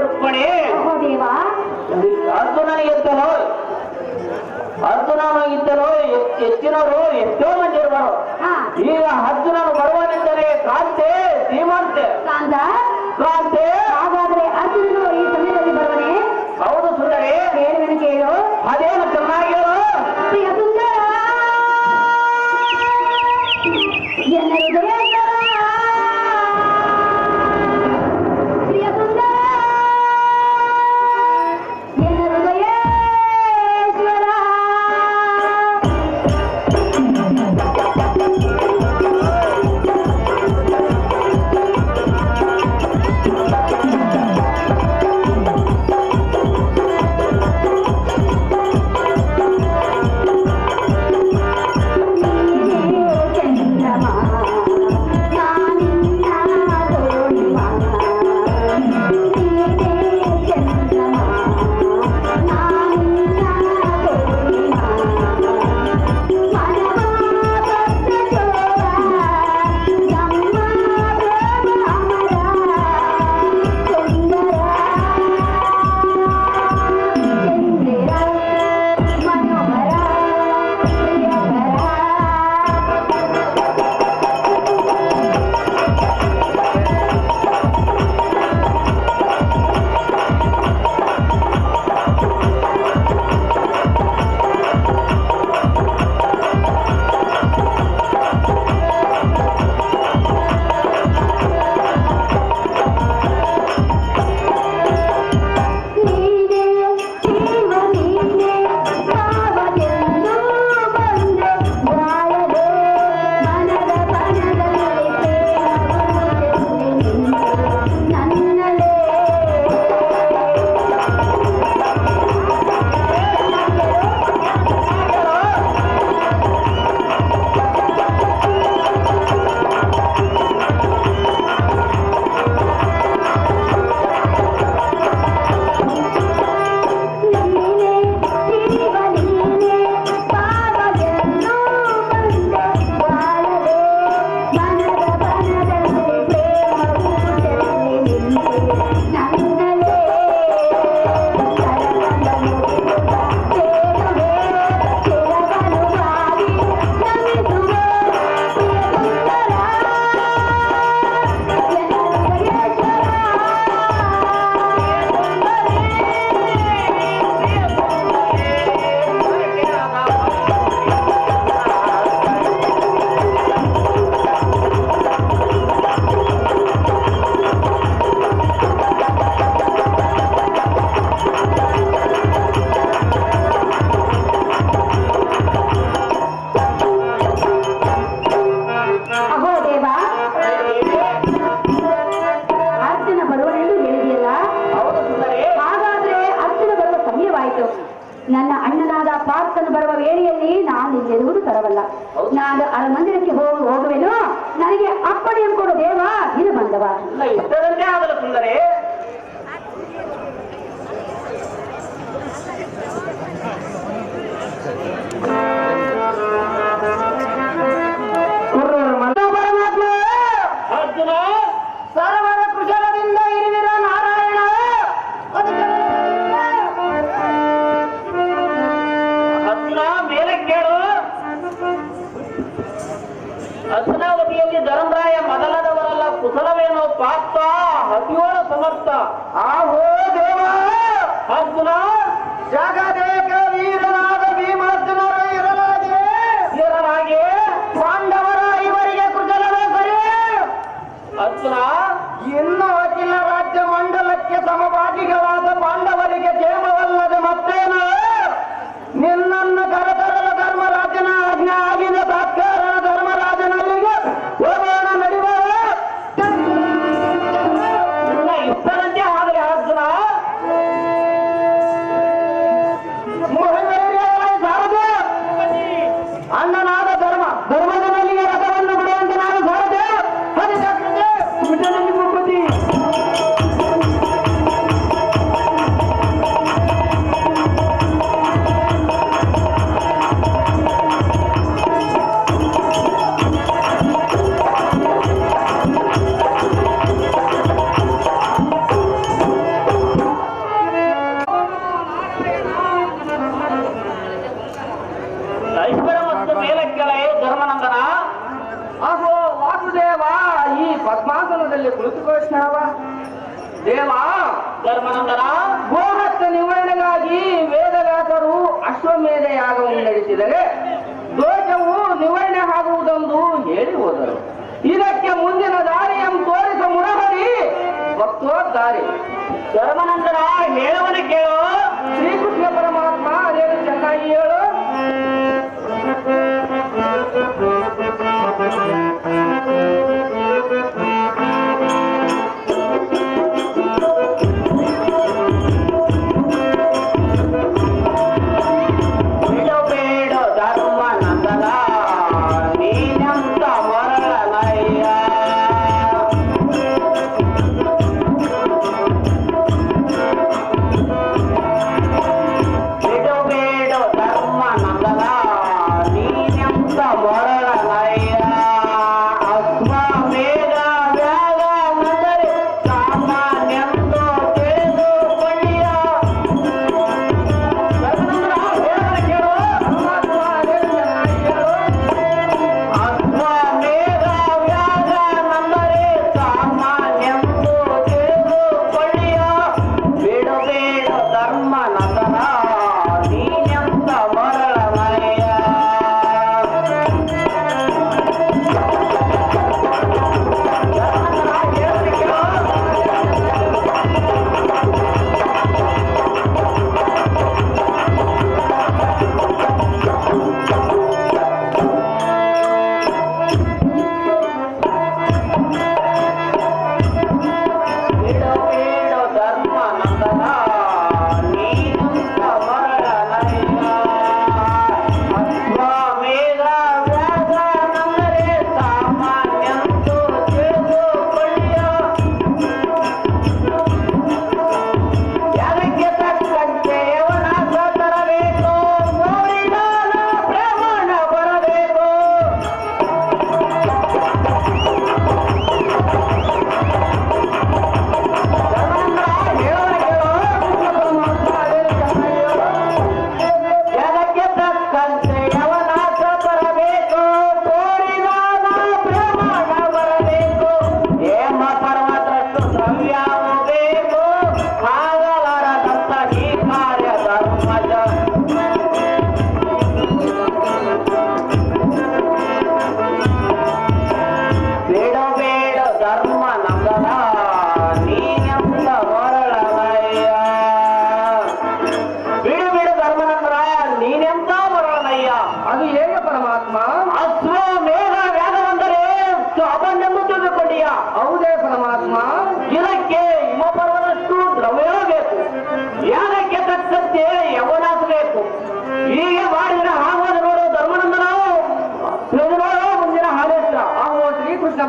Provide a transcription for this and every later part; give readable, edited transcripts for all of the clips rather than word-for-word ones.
ರುಕ್ಮಣಿ ದೇವ ಅರ್ಜುನನಿಗಿದ್ದನು ಅರ್ಜುನನಿಗಿದ್ದನು ಹೆಚ್ಚಿನವರು ಎಷ್ಟೋ ಮಂದಿ ಇರುವರು. ಈಗ ಅರ್ಜುನನು ಬರುವನೆಂದರೆ ಕ್ರಾಂತಿ ಧೀಮಂತೆ ಕ್ರಾಂತಿ. ಹಾಗಾದ್ರೆ ಅರ್ಜುನನು ಈ ಸಮಯದಲ್ಲಿ ಬರುವನೆ? ಹೌದು ಸುಂದರಿ, ಹೇಳುವನು ಕೇಳು. ಅದೇನು ಚೆನ್ನಾಗಿ ಹೇಳು. ಪ್ರಿಯ ಸುಂದರ ನನ್ನ ಅಣ್ಣನಾದ ಪಾರ್ಥನು ಬರುವ ವೇಳೆಯಲ್ಲಿ ನಾನು ಇಲ್ಲಿರುವುದು ತರವಲ್ಲ. ನಾನು ಅರಮಂದಿರಕ್ಕೆ ಹೋಗುವೆನು. ನನಗೆ ಅಪ್ಪಣೆಯನ್ನು ಕೊಡು ದೇವ, ಇದು ಬಂದವ. ಇಷ್ಟದಂತೆ ಆಗಲು ಸುಂದರಿ. ಅರ್ಜುನ ಸರ್ವರ ಕುಶಲದಿಂದ ಇರುವಿರ ನಾರಾಯಣ. ಅರ್ಜುನ ಮೇಲೆ ಕೇಳು. ಅರ್ಜುನಾವತಿಯಲ್ಲಿ ಧರ್ಮರಾಯ ಮೊದಲಾದವರೆಲ್ಲ ಕುಶಲವೇನೋ ಪಾತ್ರ ಅತಿಯೋಳ ಸಮರ್ಥ. ಆಹೋ ದೇವ. ಅರ್ಜುನ ಜಗದೇಕ ವೀರನಾದ ಭೀಮಾರ್ಜುನರ ಇರಲಾಗೆ ಪಾಂಡವರ ಇವರಿಗೆ ಕುಶಲವೇ ಸರಿ. ಅರ್ಜುನ ಇನ್ನು ಅಖಿಲ ರಾಜ್ಯ ಮಂಡಲಕ್ಕೆ ಸಮಭಾಗಿಗಳಾದ ಪಾಂಡವರಿಗೆ ಕ್ಷೇಮವಲ್ಲದೆ ಮತ್ತೇನು? ನಿನ್ನನ್ನು ಕರೆತರಲು ಧರ್ಮರಾಜನ ಆಜ್ಞೆ ಆಗಿದೆ. ಸಾಕ್ಷಾರ ಧರ್ಮರಾಜನಲ್ಲಿಗೆ ಹೋಗೋಣ, ನಡೆಯುವ. ನಿನ್ನ ಇಷ್ಟರಂತೆ ಆಗಲಿ ಅರ್ಜುನ. ಧರ್ಮನಂದನ, ಗೋಹತ್ಯ ನಿವಾರಣೆಗಾಗಿ ವೇದವ್ಯಾಸರು ಅಶ್ವಮೇಧ ಯಾಗವನ್ನು ನಡೆಸಿದರೆ ದೋಷವು ನಿವಾರಣೆ ಆಗುವುದೆಂದು ಹೇಳಿ ಹೋದರು. ಇದಕ್ಕೆ ಮುಂದಿನ ದಾರಿಯನ್ನು ತೋರಿಸ ಮುರಹರಿ ಭಕ್ತೋದ್ಧಾರಿ. ಧರ್ಮನಂದನ, ಹೇಳುವನು ಕೇಳು. ಶ್ರೀಕೃಷ್ಣ ಪರಮಾತ್ಮ ಅದೇನು ಚೆನ್ನಾಗಿ ಹೇಳು.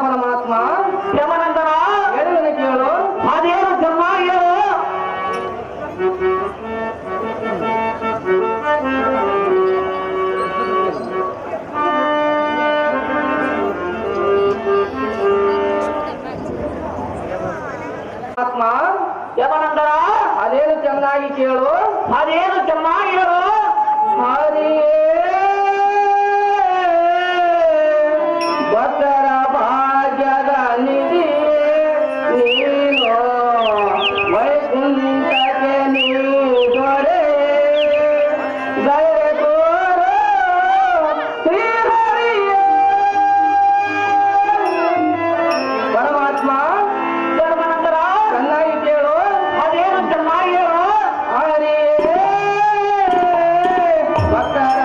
ಪರಮಾತ್ಮ ಯಮನಂದನ, ಹೇಳುವನು ಕೇಳು. ಅದೇನು ಜನ್ಮ ಹೇಳು. ಆತ್ಮ ಯಮನಂದನ, ಅದೇನು ಚೆನ್ನಾಗಿ ಕೇಳು. ಅದೇನು ಚೆನ್ನಾಗಿ ಹೇಳು. ಹರಿಯೇ ಭಕ್ತರ ಭಾಗ್ಯದ ನಿಧಿ ನೀನು, ವೈಕುಂಠಕ್ಕೆ ನೀ ದೊರೆ ದಯೆ ತೋರು ಶ್ರೀಹರಿಯೇ. ಪರಮಾತ್ಮ ಧರ್ಮನಂದನ, ಚೆನ್ನಾಗಿ ಕೇಳು. ಅದೇನು ಚೆನ್ನಾಗಿ ಹೇಳು. ಹರಿಯೇ ಭಕ್ತರ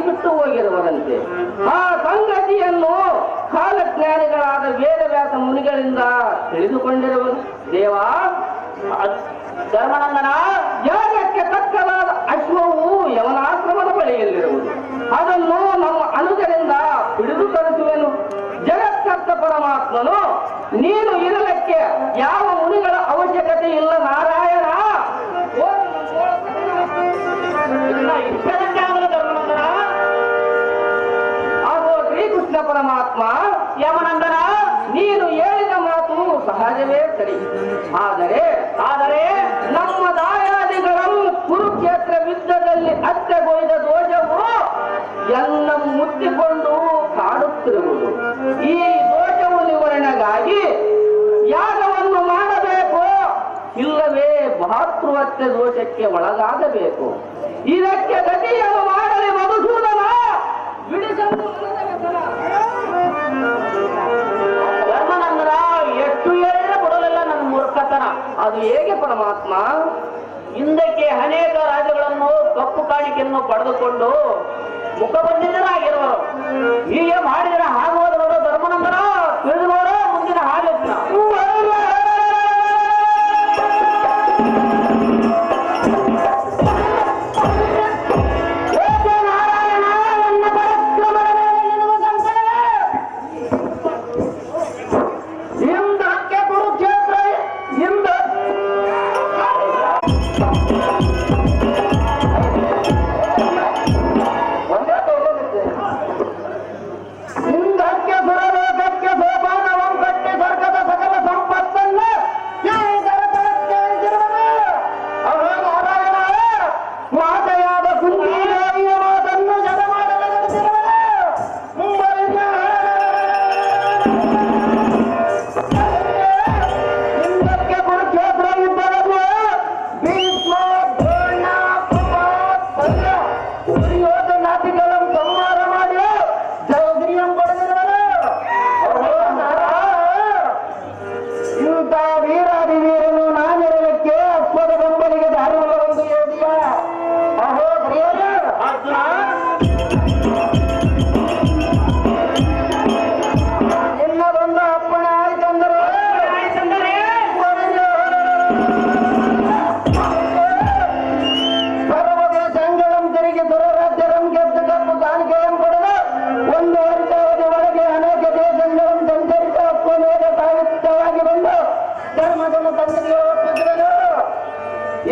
ಬಿಟ್ಟು ಹೋಗಿರುವರಂತೆ. ಆ ಸಂಗತಿಯನ್ನು ಕಾಲಜ್ಞಾನಿಗಳಾದ ವೇದವ್ಯಾಸ ಮುನಿಗಳಿಂದ ತಿಳಿದುಕೊಂಡಿರುವರು. ದೇವ ಧರ್ಮನಂದನ, ಯಾಗಕ್ಕೆ ತಕ್ಕಲಾದ ಅಶ್ವವು ಯವನಾಶ್ರಮದ ಬಳಿಯಲ್ಲಿರುವುದು. ಅದನ್ನು ನಮ್ಮ ಅನುಜರಿಂದ ಹಿಡಿದು ತರಿಸುವೆನು. ಜಗತ್ಕರ್ತ ಪರಮಾತ್ಮನು ನೀನು ಇರಲಿಕ್ಕೆ ಯಾವ ಮುನಿಗಳ ಅವಶ್ಯಕತೆ ಇಲ್ಲ ನಾರಾಯಣ. ಧರ್ಮನಂದನ ಹಾಗೂ ಶ್ರೀಕೃಷ್ಣ ಪರಮಾತ್ಮ ಯಮನಂದನ, ನೀನು ಹೇಳಿದ ಮಾತು ಸಹಜವೇ ಸರಿ. ಆದರೆ ನಮ್ಮ ದಾಯಾದಿಗಳನ್ನು ಕುರುಕ್ಷೇತ್ರ ಯುದ್ಧದಲ್ಲಿ ಹತ್ಯೆಗೊಯ್ದ ದೋಷವು ಎಲ್ಲ ಮುತ್ತಿಕೊಂಡು ಕಾಡುತ್ತಿರುವುದು. ಈ ದೋಷವು ನಿವಾರಣೆಗಾಗಿ ಯಾಗವನ್ನು ಮಾಡಬೇಕು, ಇಲ್ಲವೇ ಭಾತೃಹತ್ಯೆ ದೋಷಕ್ಕೆ ಒಳಗಾಗಬೇಕು. ಇದಕ್ಕೆ ಗತಿಯನ್ನು ಮಾಡಲಿ ಮಧುಸೂದನ. ಬಿಡಿಸಲು ಧರ್ಮನಂದನ, ಎಷ್ಟು ಹೇಳಿದ್ರೆ ಕೊಡಲಿಲ್ಲ ನನ್ನ ಮೂರ್ಖತನ. ಅದು ಹೇಗೆ ಪರಮಾತ್ಮ? ಹಿಂದಕ್ಕೆ ಅನೇಕ ರಾಜ್ಯಗಳನ್ನು ಕಪ್ಪು ಕಾಣಿಕೆಯನ್ನು ಪಡೆದುಕೊಂಡು ಮುಖಬಂಧಿತರಾಗಿರುವರು. ಹೀಗೆ ಮಾಡಿದರೆ ಆಗುವುದು ನೋಡು ಧರ್ಮನಂದನ. ತಿಳಿದು ನೋಡು ಮುಂದಿನ ಆಲೋಚನ.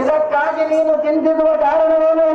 ಇದಕ್ಕಾಗಿ ನೀನು ಚಿಂತಿಸುವ ಕಾರಣವೇನು?